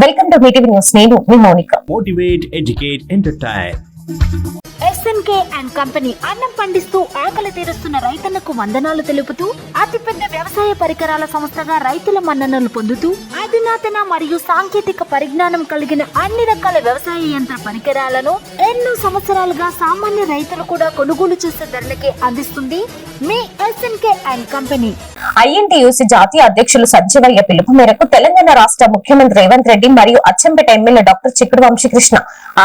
Welcome to మీటివ్ news. నేను మీ Mounika. Motivate, educate, entertain. SNK and company అన్నం పండిస్తూ ఆకలి తీరుస్తున్న రైతన్నకు వందనాలు తెలుపుతూ అతిపెద్ద వ్యవసాయ పరికరాల సంస్థగా రైతుల మన్ననలు పొందుతూ అధునాతన మరియు సాంకేతిక పరిజ్ఞానం కలిగిన అన్ని రకాల వ్యవసాయ యంత్ర పరికరాలను ఎన్నో సంవత్సరాలుగా సామాన్య రైతులు కూడా కొనుగోలు చేసే ధరలకే అందిస్తుంది మీ ఎస్ఎన్కే అండ్ కంపెనీ. ఐఎన్టీయూసీ జాతీయ అధ్యక్షులు సంజీవయ్య పిలుపు మేరకు తెలంగాణ రాష్ట్ర ముఖ్యమంత్రి రేవంత్ రెడ్డి మరియు అచ్చంపేట ఎమ్మెల్యే డాక్టర్ చిక్కుడు వంశీకృష్ణ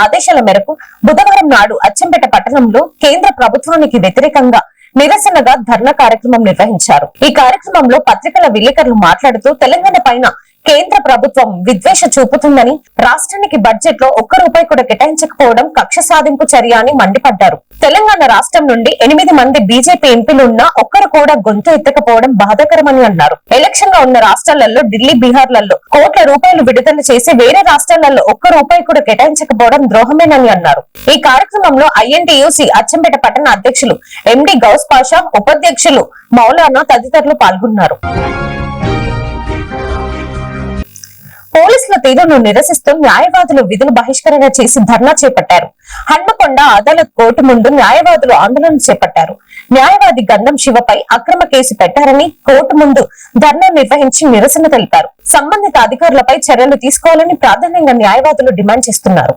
ఆదేశాల మేరకు బుధవారం నాడు అచ్చంపేట పట్టణంలో కేంద్ర ప్రభుత్వానికి వ్యతిరేకంగా నిరసనగా ధర్నా కార్యక్రమం నిర్వహించారు. ఈ కార్యక్రమంలో పత్రికల విలేకరులు మాట్లాడుతూ తెలంగాణ పైన కేంద్ర ప్రభుత్వం విద్వేష చూపుతుందని, రాష్ట్రానికి బడ్జెట్ లో ఒక్క రూపాయి కూడా కేటాయించకపోవడం కక్ష సాధింపు చర్య అని మండిపడ్డారు. తెలంగాణ రాష్ట్రం నుండి 8 మంది బీజేపీ ఎంపీలున్నా ఒక్కరు కూడా గొంతు ఎత్తకపోవడం బాధాకరమని అన్నారు. ఎలక్షన్ గా ఉన్న రాష్ట్రాలలో ఢిల్లీ, బీహార్లలో కోట్ల రూపాయలు విడుదల చేసి వేరే రాష్ట్రాలలో ఒక్క రూపాయి కూడా కేటాయించకపోవడం ద్రోహమేనని అన్నారు. ఈ కార్యక్రమంలో ఐఎన్టీయూసీ అచ్చంపేట పట్టణ అధ్యక్షులు ఎండి గౌస్ పాషా, ఉపాధ్యక్షులు మౌలానా తదితరులు పాల్గొన్నారు. పోలీసుల తీరును నిరసిస్తూ న్యాయవాదులు విధులు బహిష్కరణ చేసి ధర్నా చేపట్టారు. హన్మకొండ అదాలత్ కోర్టు ముందు న్యాయవాదులు ఆందోళన చేపట్టారు. న్యాయవాది గంధం శివపై అక్రమ కేసు పెట్టారని కోర్టు ముందు ధర్నా నిర్వహించి నిరసన తెలిపారు. సంబంధిత అధికారులపై చర్యలు తీసుకోవాలని ప్రాధాన్యంగా న్యాయవాదులు డిమాండ్ చేస్తున్నారు.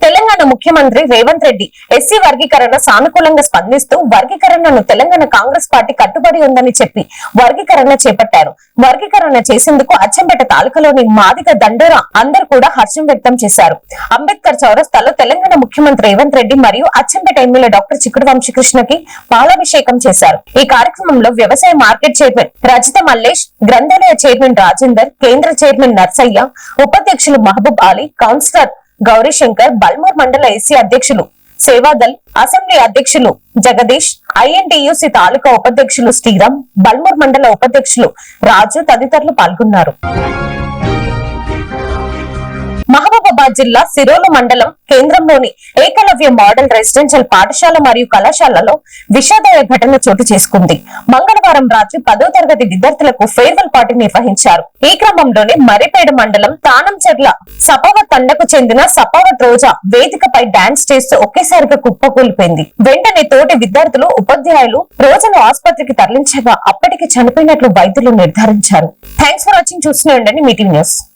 తెలంగాణ ముఖ్యమంత్రి రేవంత్ రెడ్డి ఎస్సీ వర్గీకరణ సానుకూలంగా స్పందిస్తూ వర్గీకరణను తెలంగాణ కాంగ్రెస్ పార్టీ కట్టుబడి ఉందని చెప్పి వర్గీకరణ చేపట్టారు. వర్గీకరణ చేసేందుకు అచ్చంపేట తాలూకాలోని మాదిగ దండోరా అందరూ కూడా హర్షం వ్యక్తం చేశారు. అంబేద్కర్ చౌరస్తాలో తెలంగాణ ముఖ్యమంత్రి రేవంత్ రెడ్డి మరియు అచ్చంపేట ఎమ్మెల్యే డాక్టర్ చిక్కుడు వంశీకృష్ణకి పాలాభిషేకం చేశారు. ఈ కార్యక్రమంలో వ్యవసాయ మార్కెట్ చైర్మన్ రజిత మల్లేష్, గ్రంథాలయ చైర్మన్ రాజేందర్, కేంద్ర చైర్మన్ నర్సయ్య, ఉపాధ్యక్షులు మహబూబ్ అలీ, కౌన్సిలర్ గౌరీశంకర్, బల్మూర్ మండల ఎస్సీ అధ్యక్షులు సేవాదల్, అసెంబ్లీ అధ్యక్షులు జగదీష్, ఐఎన్టీయూసీ తాలూకా ఉపాధ్యక్షులు శ్రీరామ్, బల్మూర్ మండల ఉపాధ్యక్షులు రాజు తదితరులు పాల్గొన్నారు. మహబూబాబాద్ జిల్లా సిరోలు మండలం కేంద్రంలోని ఏకలవ్య మోడల్ రెసిడెన్షియల్ పాఠశాల మరియు కళాశాలలో విషాదాయ ఘటన చోటు చేసుకుంది. మంగళవారం రాత్రి 10వ తరగతి విద్యార్థులకు ఫేర్వెల్ పార్టీ నిర్వహించారు. ఈ క్రమంలోనే మర్రిపేట మండలం తానంచెర్ల సపావత్ తండకు చెందిన సపావత్ రోజా వేదికపై డాన్స్ చేస్తూ ఒకేసారిగా కుప్పకూలిపోయింది. వెంటనే తోటి విద్యార్థులు, ఉపాధ్యాయులు రోజాను ఆసుపత్రికి తరలించగా అప్పటికి చనిపోయినట్లు వైద్యులు నిర్ధారించారు. Thanks for watching. చూస్తూనే ఉండండి మీటివ్ న్యూస్.